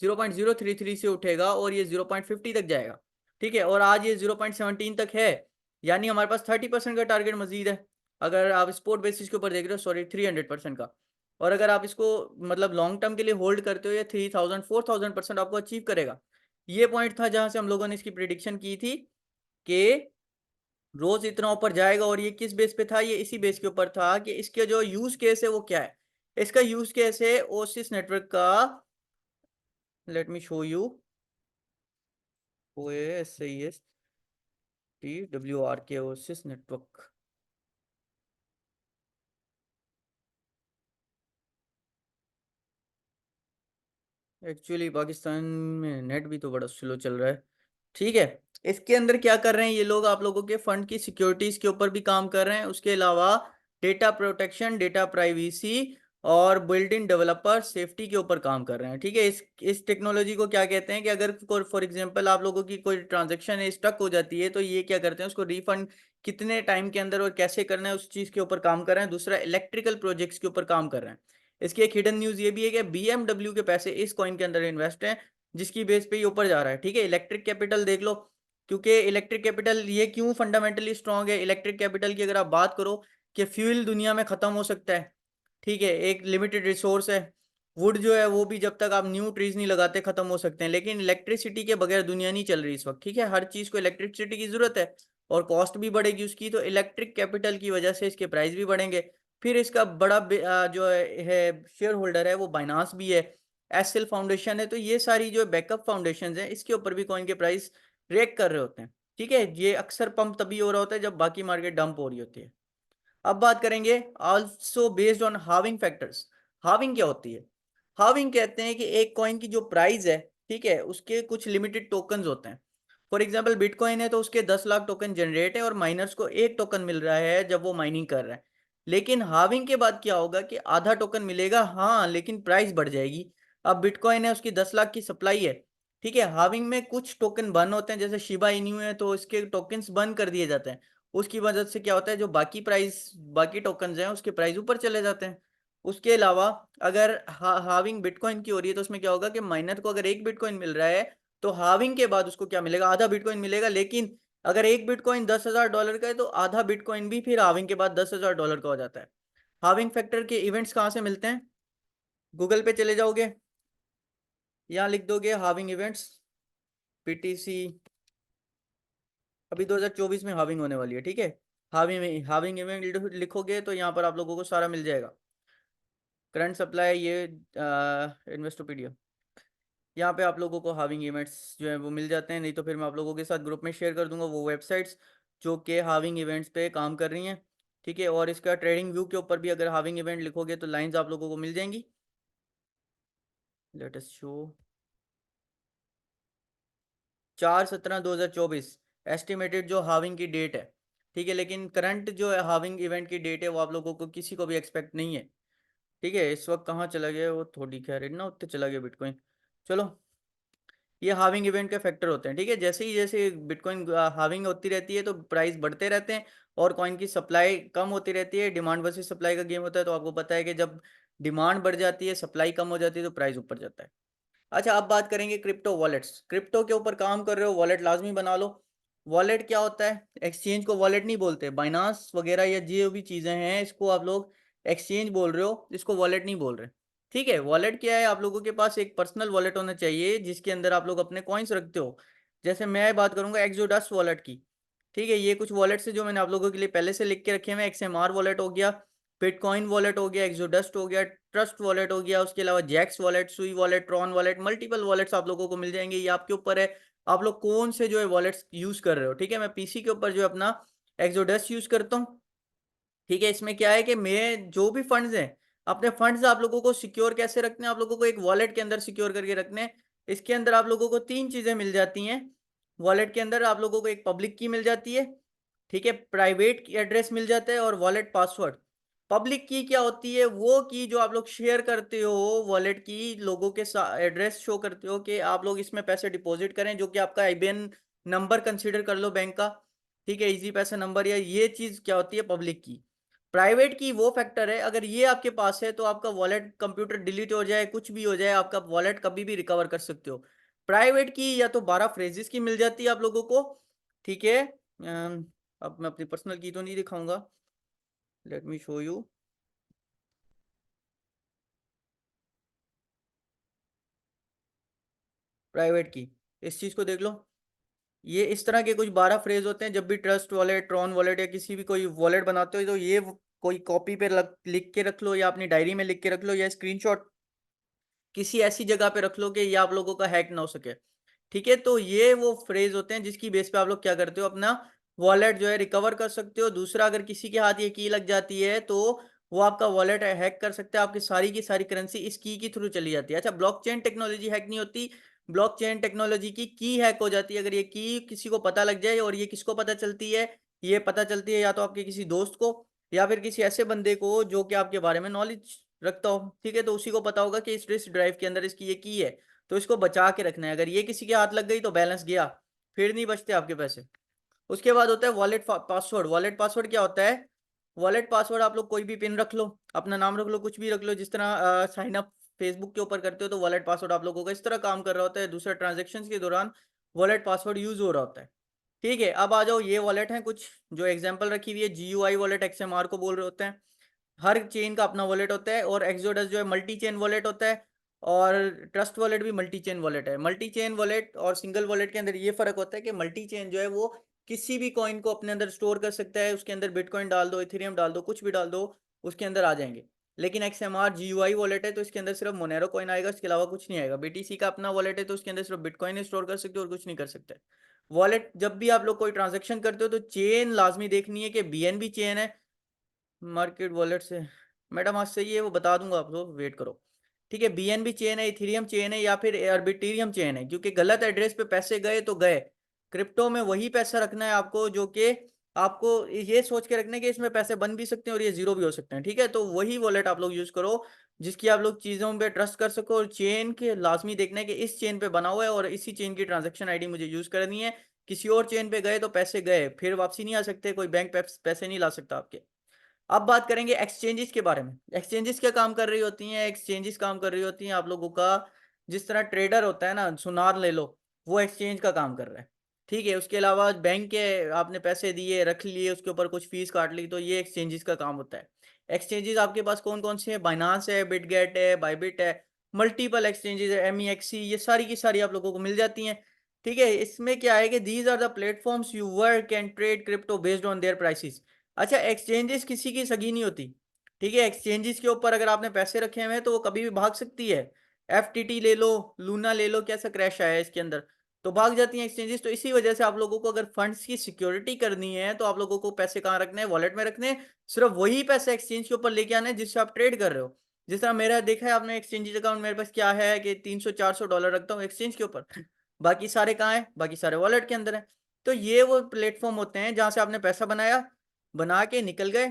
0.033 से उठेगा और ये 0.50 तक जाएगा। ठीक है, और आज ये 0.17 तक है, यानी हमारे पास 30% का टारगेट मजीद है। अगर आप स्पोर्ट बेसिस के ऊपर देख रहे हो, सॉरी 300% का। और अगर आप इसको मतलब लॉन्ग टर्म के लिए होल्ड करते हो, ये 3000 4000% आपको अचीव करेगा। ये पॉइंट था जहां से हम लोगों ने इसकी प्रिडिक्शन की थी कि रोज इतना ऊपर जाएगा। और ये किस बेस पे था? ये इसी बेस के ऊपर था कि इसके जो यूज केस है वो क्या है। इसका यूज केस है ओसिस नेटवर्क का। Let me show you. OASIS Oasis network. Actually Pakistan में नेट भी तो बड़ा स्लो चल रहा है। ठीक है, इसके अंदर क्या कर रहे हैं ये लोग? आप लोगों के फंड की सिक्योरिटीज के ऊपर भी काम कर रहे हैं, उसके अलावा डेटा प्रोटेक्शन, डेटा प्राइवेसी और बिल्ड इन डेवलपर सेफ्टी के ऊपर काम कर रहे हैं। ठीक है, इस टेक्नोलॉजी को क्या कहते हैं कि अगर फॉर एग्जांपल आप लोगों की कोई ट्रांजैक्शन स्टक हो जाती है, तो ये क्या करते हैं, उसको रिफंड कितने टाइम के अंदर और कैसे करना है उस चीज़ के ऊपर काम कर रहे हैं। दूसरा, इलेक्ट्रिकल प्रोजेक्ट्स के ऊपर काम कर रहे हैं। इसकी एक हिडन न्यूज़ ये भी है कि BMW के पैसे इस कॉइन के अंदर इन्वेस्ट हैं, जिसकी बेस पे ये ऊपर जा रहा है। ठीक है, इलेक्ट्रिक कैपिटल देख लो, क्योंकि इलेक्ट्रिक कैपिटल ये क्यों फंडामेंटली स्ट्रांग है? इलेक्ट्रिक कैपिटल की अगर आप बात करो कि फ्यूल दुनिया में ख़त्म हो सकता है। ठीक है, एक लिमिटेड रिसोर्स है। वुड जो है वो भी जब तक आप न्यू ट्रीज नहीं लगाते ख़त्म हो सकते हैं, लेकिन इलेक्ट्रिसिटी के बगैर दुनिया नहीं चल रही इस वक्त। ठीक है, हर चीज़ को इलेक्ट्रिसिटी की ज़रूरत है और कॉस्ट भी बढ़ेगी उसकी, तो इलेक्ट्रिक कैपिटल की वजह से इसके प्राइस भी बढ़ेंगे। फिर इसका बड़ा जो है शेयर होल्डर है वो बाइनांस भी है, एसएल फाउंडेशन है। तो ये सारी जो बैकअप फाउंडेशन है, इसके ऊपर भी कॉइन के प्राइस रिएक्ट कर रहे होते हैं। ठीक है, ये अक्सर पंप तभी हो रहा होता है जब बाकी मार्केट डंप हो रही होती है। अब बात करेंगे also based on having factors. Having क्या होती है? हाविंग कहते हैं कि एक कॉइन की जो प्राइस है, ठीक है, उसके कुछ लिमिटेड टोकन्स होते हैं। फॉर एग्जांपल बिटकॉइन है तो उसके 10 लाख टोकन जनरेट है और माइनर्स को एक टोकन मिल रहा है जब वो माइनिंग कर रहा है। लेकिन हाविंग के बाद क्या होगा कि आधा टोकन मिलेगा, हाँ, लेकिन प्राइस बढ़ जाएगी। अब बिटकॉइन है, उसकी 10 लाख की सप्लाई है। ठीक है, हाविंग में कुछ टोकन बर्न होते हैं, जैसे शिबा इनू है तो इसके टोकन्स बर्न कर दिए जाते हैं। उसकी वजह से क्या होता है, जो बाकी प्राइस बाकी टोकन्स हैं उसके प्राइस ऊपर चले जाते हैं। उसके अलावा अगर हाविंग बिटकॉइन की हो रही है तो उसमें क्या होगा कि माइनर को अगर एक बिटकॉइन मिल रहा है, तो हाविंग के बाद उसको क्या मिलेगा? आधा बिटकॉइन मिलेगा। लेकिन अगर एक बिटकॉइन $10,000 का है तो आधा बिटकॉइन भी फिर हाविंग के बाद $10,000 का हो जाता है। हाविंग फैक्टर के इवेंट्स कहाँ से मिलते हैं? गूगल पे चले जाओगे, यहाँ लिख दोगे हाविंग इवेंट्स, PTC। अभी 2024 में हाविंग होने वाली है। ठीक है, हाविंग इवेंट लिखोगे तो यहाँ पर आप लोगों को सारा मिल जाएगा। करंट सप्लाई, ये इन्वेस्टोपीडिया, यहाँ पे आप लोगों को हाविंग इवेंट्स जो है वो मिल जाते हैं। नहीं तो फिर मैं आप लोगों के साथ ग्रुप में शेयर कर दूंगा वो वेबसाइट्स जो कि हाविंग इवेंट्स पे काम कर रही हैं। ठीक है, और इसका ट्रेडिंग व्यू के ऊपर भी अगर हाविंग इवेंट लिखोगे तो लाइंस आप लोगों को मिल जाएंगी। लेट अस शो 4/17/2024 एस्टिमेटेड जो हाविंग की डेट है। ठीक है, लेकिन करंट जो है हाविंग इवेंट की डेट है वो आप लोगों को किसी को भी एक्सपेक्ट नहीं है। ठीक है, इस वक्त कहाँ चला गया वो, थोड़ी खैर ना उत्ते चला गया बिटकॉइन। चलो, ये हाविंग इवेंट के फैक्टर होते हैं। ठीक है, जैसे बिटकॉइन हाविंग होती रहती है तो प्राइस बढ़ते रहते हैं, और कॉइन की सप्लाई कम होती रहती है। डिमांड वर्सेस सप्लाई का गेम होता है, तो आपको पता है कि जब डिमांड बढ़ जाती है, सप्लाई कम हो जाती है, तो प्राइस ऊपर जाता है। अच्छा, अब बात करेंगे क्रिप्टो वॉलेट्स। क्रिप्टो के ऊपर काम कर रहे हो, वॉलेट लाजमी बना लो। वॉलेट क्या होता है? एक्सचेंज को वॉलेट नहीं बोलते। बाइनांस वगैरह या जो भी चीज़ें हैं इसको आप लोग एक्सचेंज बोल रहे हो, इसको वॉलेट नहीं बोल रहे। ठीक है, वॉलेट क्या है? आप लोगों के पास एक पर्सनल वॉलेट होना चाहिए जिसके अंदर आप लोग अपने कॉइन्स रखते हो। जैसे मैं बात करूंगा एक्सोडस वॉलेट की। ठीक है, ये कुछ वॉलेट्स है जो मैंने आप लोगों के लिए पहले से लिख के रखे हुए हैं। XMR वॉलेट हो गया, बिटकॉइन वॉलेट हो गया, एक्सोडस्ट हो गया, ट्रस्ट वॉलेट हो गया, उसके अलावा जैक्स वॉलेट, सुई wallet, Tron wallet, multiple wallets आप लोगों को मिल जाएंगे। ये आपके ऊपर है, आप लोग कौन से जो है वॉलेट्स यूज कर रहे हो। ठीक है, मैं पीसी के ऊपर जो है अपना एक्सोडस यूज करता हूँ। ठीक है, इसमें क्या है कि मैं जो भी फंड्स हैं, अपने फंड्स आप लोगों को सिक्योर कैसे रखने हैं, आप लोगों को एक वॉलेट के अंदर सिक्योर करके रखने हैं। इसके अंदर आप लोगों को तीन चीजें मिल जाती हैं। वॉलेट के अंदर आप लोगों को एक पब्लिक की मिल जाती है, ठीक है, प्राइवेट एड्रेस मिल जाता है, और वॉलेट पासवर्ड। पब्लिक की क्या होती है? वो की जो आप लोग शेयर करते हो वॉलेट की, लोगों के एड्रेस शो करते हो कि आप लोग इसमें पैसे डिपॉजिट करें, जो कि आपका आईबीएन नंबर कंसीडर कर लो बैंक का। ठीक है, इजी पैसा नंबर, या ये चीज क्या होती है? पब्लिक की। प्राइवेट की वो फैक्टर है, अगर ये आपके पास है तो आपका वॉलेट कंप्यूटर डिलीट हो जाए, कुछ भी हो जाए, आपका वॉलेट कभी भी रिकवर कर सकते हो। प्राइवेट की या तो 12 फ्रेजेस की मिल जाती है आप लोगों को। ठीक है, अब मैं अपनी पर्सनल की तो नहीं दिखाऊंगा, let me show you. Private की, इस चीज को देख लो। ये इस तरह के कुछ 12 फ्रेज होते हैं। जब भी ट्रस्ट वॉलेट, ट्रॉन वॉलेट या किसी भी कोई वॉलेट बनाते हो तो ये कोई कॉपी पे लिख के रख लो, या अपनी डायरी में लिख के रख लो, या स्क्रीनशॉट किसी ऐसी जगह पे रख लो कि ये आप लोगों का हैक ना हो सके। ठीक है, तो ये वो फ्रेज होते हैं जिसकी बेस पे आप लोग क्या करते हो, अपना वॉलेट जो है रिकवर कर सकते हो। दूसरा, अगर किसी के हाथ ये की लग जाती है तो वो आपका वॉलेट हैक कर सकते हैं। आपकी सारी की सारी करेंसी इस की थ्रू चली जाती है। अच्छा, ब्लॉकचेन टेक्नोलॉजी हैक नहीं होती, ब्लॉकचेन टेक्नोलॉजी की हैक हो जाती है। अगर ये की किसी को पता लग जाए, और ये किसको पता चलती है? ये पता चलती है या तो आपके किसी दोस्त को, या फिर किसी ऐसे बंदे को जो कि आपके बारे में नॉलेज रखता हो। ठीक है, तो उसी को पता होगा कि इस डिस्क ड्राइव के अंदर इसकी ये की है, तो इसको बचा के रखना है। अगर ये किसी के हाथ लग गई तो बैलेंस गया, फिर नहीं बचते आपके पैसे। उसके बाद होता है वॉलेट पासवर्ड। वॉलेट पासवर्ड क्या होता है? वॉलेट पासवर्ड आप लोग कोई भी पिन रख लो, अपना नाम रख लो, कुछ भी रख लो। जिस तरह साइन अप फेसबुक के ऊपर करते हो, तो वॉलेट पासवर्ड आप लोगों का इस तरह काम कर रहा होता है। दूसरा, ट्रांजेक्शन के दौरान वॉलेट पासवर्ड यूज हो रहा होता है। ठीक है, अब आ जाओ, ये वॉलेट है कुछ जो एग्जाम्पल रखी हुई है। GUI वॉलेट, XMR को बोल रहे होते हैं। हर चेन का अपना वॉलेट होता है, और एक्सोडस जो है मल्टी चेन वॉलेट होता है, और ट्रस्ट वॉलेट भी मल्टी चेन वॉलेट है। मल्टी चेन वॉलेट और सिंगल वॉलेट के अंदर ये फर्क होता है कि मल्टी चेन जो है वो किसी भी कॉइन को अपने अंदर स्टोर कर सकता है। उसके अंदर बिटकॉइन डाल दो, इथेरियम डाल दो, कुछ भी डाल दो, उसके अंदर आ जाएंगे। लेकिन XMR GUI वॉलेट है तो इसके अंदर सिर्फ मोनेरो कॉइन आएगा, इसके अलावा कुछ नहीं आएगा। BTC का अपना वॉलेट है तो उसके अंदर सिर्फ बिटकॉइन स्टोर कर सकते हो और कुछ नहीं कर सकते। वॉलेट जब भी आप लोग कोई ट्रांजेक्शन करते हो तो चेन लाजमी देखनी है कि BNB चेन है। मार्केट वॉलेट से मैडम आज सही है, वो बता दूंगा आप लोग, वेट करो। ठीक है, BNB चेन है, इथेरियम चेन है, या फिर आर्बिट्रियम चेन है। क्योंकि गलत एड्रेस पे पैसे गए तो गए। क्रिप्टो में वही पैसा रखना है आपको जो कि आपको ये सोच के रखना है कि इसमें पैसे बन भी सकते हैं और ये जीरो भी हो सकते हैं। ठीक है, तो वही वॉलेट आप लोग यूज करो जिसकी आप लोग चीज़ों पे ट्रस्ट कर सको। और चेन के लाजमी देखना है कि इस चेन पे बना हुआ है और इसी चेन की ट्रांजेक्शन आईडी मुझे यूज करनी है। किसी और चेन पे गए तो पैसे गए, फिर वापसी नहीं आ सकते, कोई बैंक पैसे नहीं ला सकता आपके। अब बात करेंगे एक्सचेंजेस के बारे में। एक्सचेंजेस क्या काम कर रही होती हैं? एक्सचेंजेस काम कर रही होती हैं आप लोगों का, जिस तरह ट्रेडर होता है ना, सुनार ले लो, वो एक्सचेंज का काम कर रहा है। ठीक है, उसके अलावा बैंक के आपने पैसे दिए, रख लिए, उसके ऊपर कुछ फीस काट ली, तो ये एक्सचेंजेस का काम होता है। एक्सचेंजेस आपके पास कौन कौन से हैं? बाइनांस है, बिटगेट है, बाइबिट है, मल्टीपल एक्सचेंजेस है, MEXC, ये सारी की सारी आप लोगों को मिल जाती हैं। ठीक है, इसमें क्या है कि these are the platforms you work and trade crypto based on their prices. अच्छा, एक्सचेंजेस किसी की सगी नहीं होती। ठीक है, एक्सचेंजेस के ऊपर अगर आपने पैसे रखे हुए हैं तो वो कभी भी भाग सकती है। FTT ले लो, लूना ले लो, कैसा क्रैश आया है इसके अंदर। तो भाग जाती हैं एक्सचेंजेस। तो इसी वजह से आप लोगों को अगर फंड्स की सिक्योरिटी करनी है तो आप लोगों को पैसे कहाँ रखने हैं, वॉलेट में रखने हैं। सिर्फ वही पैसे एक्सचेंज के ऊपर लेके आने हैं जिससे आप ट्रेड कर रहे हो। जिस तरह मेरा देखा है आपने एक्सचेंज अकाउंट, मेरे पास क्या है कि 300-400 डॉलर रखता हूँ एक्सचेंज के ऊपर, बाकी सारे कहाँ है, बाकी सारे वॉलेट के अंदर है। तो ये वो प्लेटफॉर्म होते हैं जहां से आपने पैसा बनाया, बना के निकल गए,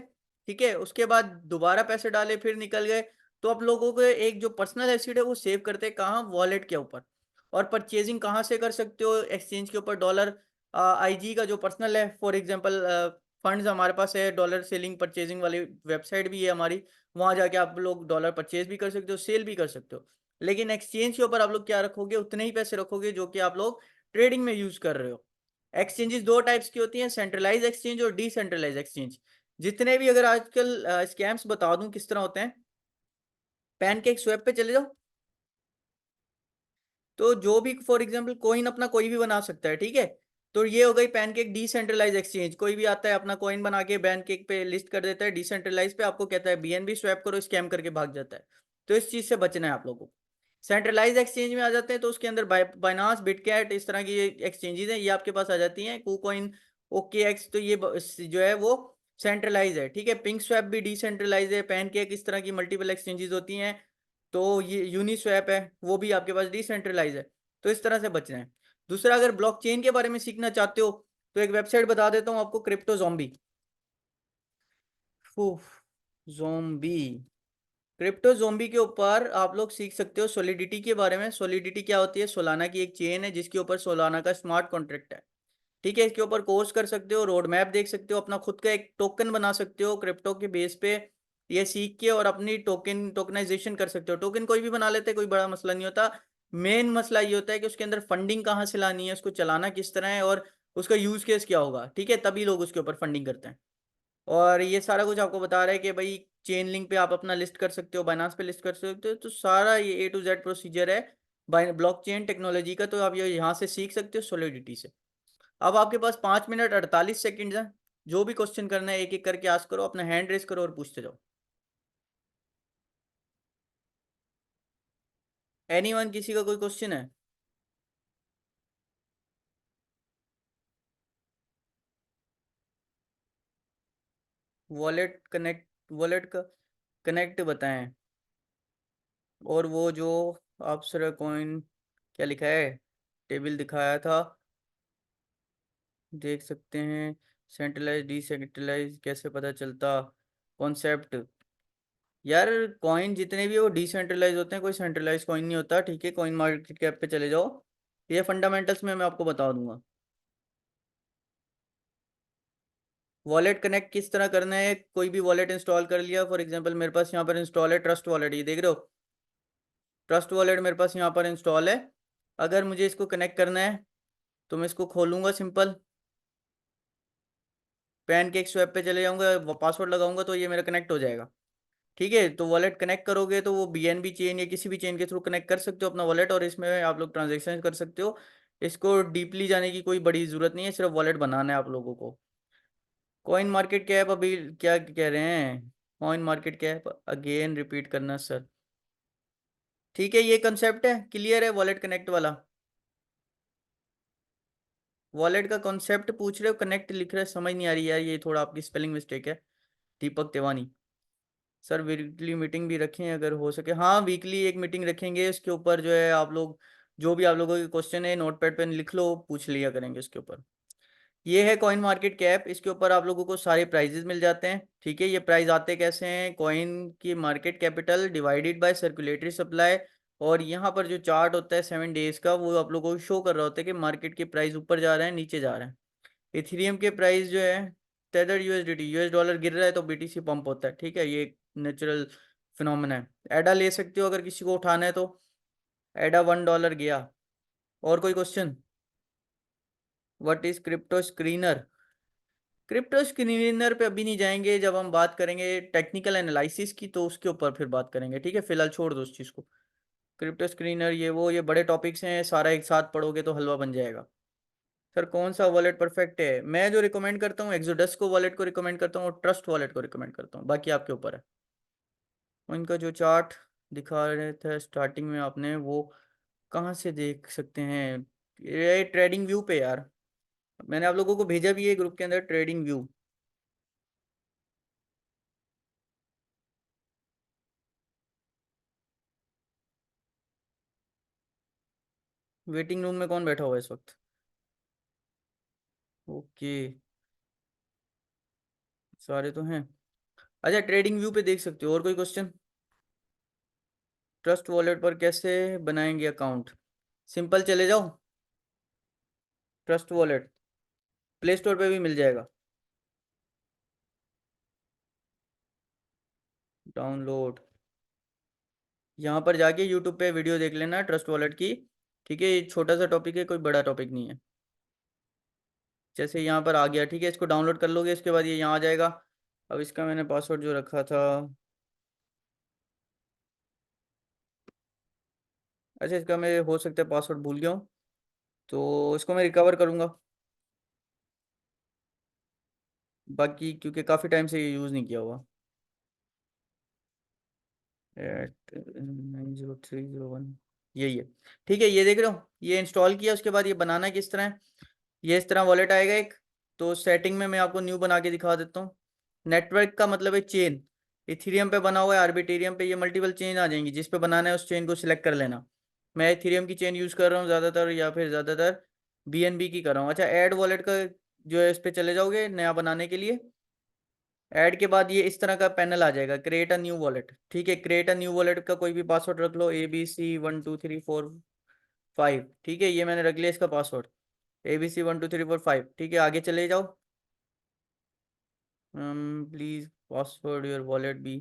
ठीक है, उसके बाद दोबारा पैसे डाले फिर निकल गए। तो आप लोगों को एक जो पर्सनल एसिड है वो सेव करते हैं कहाँ, वॉलेट के ऊपर। और परचेजिंग कहाँ से कर सकते हो एक्सचेंज के ऊपर, डॉलर आईजी का जो पर्सनल है, फॉर एग्जांपल फंड्स हमारे पास है, डॉलर सेलिंग परचेजिंग वाली वेबसाइट भी है हमारी, वहाँ जाके आप लोग डॉलर परचेज भी कर सकते हो, सेल भी कर सकते हो। लेकिन एक्सचेंज के ऊपर आप लोग क्या रखोगे, उतने ही पैसे रखोगे जो कि आप लोग ट्रेडिंग में यूज कर रहे हो। एक्सचेंजेस दो टाइप्स की होती हैं, सेंट्रलाइज एक्सचेंज और डिसेंट्रलाइज एक्सचेंज। जितने भी अगर आजकल स्कैम्स बता दूं किस तरह होते हैं, पैनकेक स्वेप पे चले जाओ, तो जो भी फॉर एग्जांपल कोइन अपना कोई भी बना सकता है, ठीक है। तो ये हो गई पैनकेक डिसेंट्रलाइज एक्सचेंज। कोई भी आता है अपना कॉइन बना के पैनकेक पे लिस्ट कर देता है, डिसेंट्रलाइज पे आपको कहता है बीएनबी स्वैप करो, स्कैम करके भाग जाता है। तो इस चीज से बचना है आप लोगों को। सेंट्रलाइज एक्सचेंज में आ जाते हैं तो उसके अंदर बाइनांस, बिटकैट, इस तरह की एक्सचेंजेस हैं, ये आपके पास आ जाती हैं, कूकॉइन, ओके एक्स, तो ये जो है वो सेंट्रलाइज है, ठीक है। पिंक स्वैप भी डिसेंट्रलाइज है, पैनकेक, इस तरह की मल्टीपल एक्सचेंजेस होती हैं। तो ये यूनिस्वैप है, वो भी आपके पास डिसेंट्रलाइज है। तो इस तरह से बचना है। दूसरा, अगर ब्लॉकचेन के बारे में सीखना चाहते हो तो एक वेबसाइट बता देता हूँ आपको, crypto zombie. Zombie, crypto zombie के ऊपर आप लोग सीख सकते हो सॉलिडिटी के बारे में। सॉलिडिटी क्या होती है, सोलाना की एक चेन है जिसके ऊपर सोलाना का स्मार्ट कॉन्ट्रैक्ट है, ठीक है। इसके ऊपर कोर्स कर सकते हो, रोड मैप देख सकते हो, अपना खुद का एक टोकन बना सकते हो क्रिप्टो के बेस पे, ये सीख के, और अपनी टोकनाइजेशन कर सकते हो। टोकन कोई भी बना लेते हैं, कोई बड़ा मसला नहीं होता। मेन मसला ये होता है कि उसके अंदर फंडिंग कहाँ से लानी है, उसको चलाना किस तरह है, और उसका यूज केस क्या होगा, ठीक है, तभी लोग उसके ऊपर फंडिंग करते हैं। और ये सारा कुछ आपको बता रहा है कि भाई चेन लिंक पे आप अपना लिस्ट कर सकते हो, बाइनांस पे लिस्ट कर सकते हो, तो सारा ये ए टू जेड प्रोसीजर है ब्लॉकचेन टेक्नोलॉजी का। तो आप ये यहाँ से सीख सकते हो सॉलिडिटी से। अब आपके पास 5 मिनट 48 सेकेंड है, जो भी क्वेश्चन करना है एक एक करके आस्क करो, अपना हैंड रेस करो और पूछते जाओ। एनीवन, किसी का कोई क्वेश्चन है? वॉलेट कनेक्ट, वॉलेट का कनेक्ट बताएं। और वो जो आप सर कॉइन क्या लिखा है, टेबल दिखाया था, देख सकते हैं। सेंट्रलाइज डिसेंट्रलाइज कैसे पता चलता, कॉन्सेप्ट। यार कॉइन जितने भी वो डिसेंट्रलाइज होते हैं, कोई सेंट्रलाइज कॉइन नहीं होता, ठीक है। कॉइन मार्केट कैप पे चले जाओ, ये फंडामेंटल्स में मैं आपको बता दूंगा। वॉलेट कनेक्ट किस तरह करना है, कोई भी वॉलेट इंस्टॉल कर लिया, फॉर एग्जांपल मेरे पास यहाँ पर इंस्टॉल है ट्रस्ट वॉलेट, ये देख रहे हो, ट्रस्ट वॉलेट मेरे पास यहाँ पर इंस्टॉल है। अगर मुझे इसको कनेक्ट करना है तो मैं इसको खोलूंगा, सिंपल पैनकेक स्वैप पे चले जाऊंगा, पासवर्ड लगाऊंगा तो ये मेरा कनेक्ट हो जाएगा, ठीक है। तो वॉलेट कनेक्ट करोगे तो वो बीएनबी चेन या किसी भी चेन के थ्रू कनेक्ट कर सकते हो अपना वॉलेट, और इसमें आप लोग ट्रांजेक्शन कर सकते हो। इसको डीपली जाने की कोई बड़ी ज़रूरत नहीं है, सिर्फ वॉलेट बनाना है आप लोगों को। कॉइन मार्केट कैप, अभी क्या कह रहे हैं, coin market cap again repeat करना सर, ठीक है। ये कंसेप्ट है, क्लियर है वॉलेट कनेक्ट वाला। वॉलेट का कॉन्सेप्ट पूछ रहे हो, कनेक्ट लिख रहे हो, समझ नहीं आ रही यार, ये थोड़ा आपकी स्पेलिंग मिस्टेक है। दीपक तिवानी सर, वीकली मीटिंग भी रखें अगर हो सके। हाँ, वीकली एक मीटिंग रखेंगे, इसके ऊपर जो है आप लोग जो भी आप लोगों के क्वेश्चन है नोटपैड पे लिख लो, पूछ लिया करेंगे इसके ऊपर। ये है कॉइन मार्केट कैप, इसके ऊपर आप लोगों को सारे प्राइजेस मिल जाते हैं, ठीक है। ये प्राइस आते कैसे हैं, कॉइन की market capital divided by circulatory supply. और यहाँ पर जो चार्ट होता है 7 डेज का, वो आप लोगों को शो कर रहा होता है कि मार्केट के प्राइस ऊपर जा रहे हैं नीचे जा रहे हैं। इथेरियम के प्राइस जो है, टेदर यूएसडीटी, यूएस डॉलर गिर रहा है तो बीटीसी पंप होता है, ठीक है, ये नेचुरल फिनोमेना है। एडा ले सकते हो अगर किसी को उठाना है तो, एडा $1 गया। और कोई question? What is crypto screener? Crypto screener पे अभी नहीं जाएंगे, जब हम बात करेंगे टेक्निकल एनालिसिस की तो उसके ऊपर फिर बात करेंगे, ठीक है। फिलहाल छोड़ दो उस चीज़ को। क्रिप्टो स्क्रीनर ये वो, ये बड़े टॉपिक्स हैं, सारा एक साथ पढ़ोगे तो हलवा बन जाएगा। सर कौन सा वॉलेट परफेक्ट है, मैं जो रिकमेंड करता हूँ एक्सोडस को वॉलेट को रिकमेंड करता हूँ, और ट्रस्ट वॉलेट को रिकमेंड करता हूँ, बाकी आपके ऊपर है। उनका जो चार्ट दिखा रहे थे स्टार्टिंग में, आपने वो कहाँ से देख सकते हैं, ये ट्रेडिंग व्यू पे यार, मैंने आप लोगों को भेजा भी है ग्रुप के अंदर, ट्रेडिंग व्यू। वेटिंग रूम में कौन बैठा हुआ है इस वक्त? ओके, सारे तो हैं। अच्छा, ट्रेडिंग व्यू पे देख सकते हो। और कोई क्वेश्चन? ट्रस्ट वॉलेट पर कैसे बनाएंगे अकाउंट? सिंपल, चले जाओ ट्रस्ट वॉलेट, प्ले स्टोर पे भी मिल जाएगा, डाउनलोड। यहाँ पर जाके यूट्यूब पे वीडियो देख लेना ट्रस्ट वॉलेट की। ठीक है, ये छोटा सा टॉपिक है, कोई बड़ा टॉपिक नहीं है। जैसे यहाँ पर आ गया, ठीक है, इसको डाउनलोड कर लोगे, इसके बाद ये यहाँ आ जाएगा। अब इसका मैंने पासवर्ड जो रखा था, अच्छा इसका मैं हो सकता है पासवर्ड भूल गया हूँ, तो इसको मैं रिकवर करूँगा। बाकी क्योंकि काफ़ी टाइम से ये यूज़ नहीं किया हुआ। 90301, यही है। ठीक है, ये देख रहे हो, ये इंस्टॉल किया। उसके बाद ये बनाना किस तरह है, ये इस तरह वॉलेट आएगा एक। तो सेटिंग में मैं आपको न्यू बना के दिखा देता हूँ। नेटवर्क का मतलब है चेन। इथीरियम पे बना हुआ है, आर्बिटेरियम पे, ये मल्टीपल चेन आ जाएंगी, जिस पे बनाना है उस चेन को सिलेक्ट कर लेना। मैं इथीरियम की चेन यूज़ कर रहा हूँ ज़्यादातर, या फिर ज़्यादातर बीएनबी की कर रहा हूँ। अच्छा, ऐड वॉलेट का जो है, इस पे चले जाओगे नया बनाने के लिए। ऐड के बाद ये इस तरह का पैनल आ जाएगा, क्रिएट अ न्यू वॉलेट। ठीक है, क्रिएट अ न्यू वॉलेट का कोई भी पासवर्ड रख लो, ABC 1 2 3 4 5। ठीक है, ये मैंने रख लिया इसका पासवर्ड, ABC 1 2 3 4 5। ठीक है, आगे चले जाओ। Please password your wallet be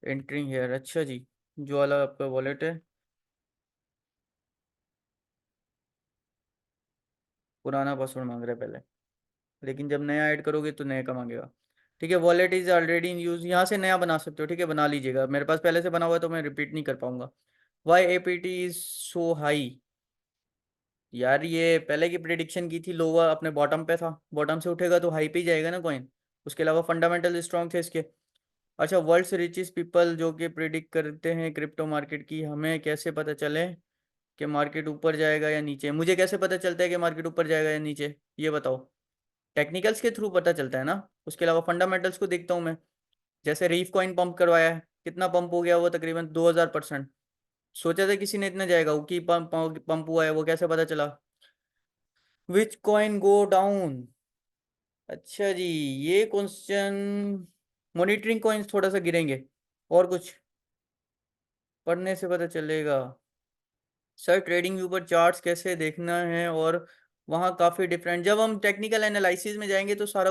entering here. अच्छा जी, जो वाला आपका वॉलेट है, पुराना पासवर्ड मांग रहा है पहले, लेकिन जब नया ऐड करोगे तो नया का मांगेगा। ठीक है, wallet is already in use, यहाँ से नया बना सकते हो। ठीक है, बना लीजिएगा, मेरे पास पहले से बना हुआ है तो मैं रिपीट नहीं कर पाऊंगा। Why APT is so high? यार ये पहले की प्रिडिक्शन की थी, लोअर अपने बॉटम पे था, बॉटम से उठेगा तो हाई पे ही जाएगा ना कॉइन। उसके अलावा फंडामेंटल स्ट्रॉन्ग थे इसके। अच्छा, वर्ल्ड्स रिचेस्ट पीपल जो कि प्रिडिक्ट करते हैं क्रिप्टो मार्केट की, हमें कैसे पता चले कि मार्केट ऊपर जाएगा या नीचे? मुझे कैसे पता चलता है कि मार्केट ऊपर जाएगा या नीचे, ये बताओ। टेक्निकल्स के थ्रू पता चलता है ना, उसके अलावा फंडामेंटल्स को देखता हूँ मैं। जैसे रीफ कॉइन पंप करवाया है, कितना पंप हो गया वो? तकरीबन 2000%। सोचा था किसी ने इतना जाएगा, वो की पंप पंप हुआ है, वो कैसे पता चला? विच कॉइन गो डाउन? अच्छा जी, ये क्वेश्चन, मॉनिटरिंग कॉइन्स थोड़ा सा गिरेंगे, और कुछ पढ़ने से पता चलेगा। सर, ट्रेडिंग व्यू पर चार्ट्स कैसे देखना है? और वहाँ काफ़ी डिफरेंट, जब हम टेक्निकल एनालिसिस में जाएंगे तो सारा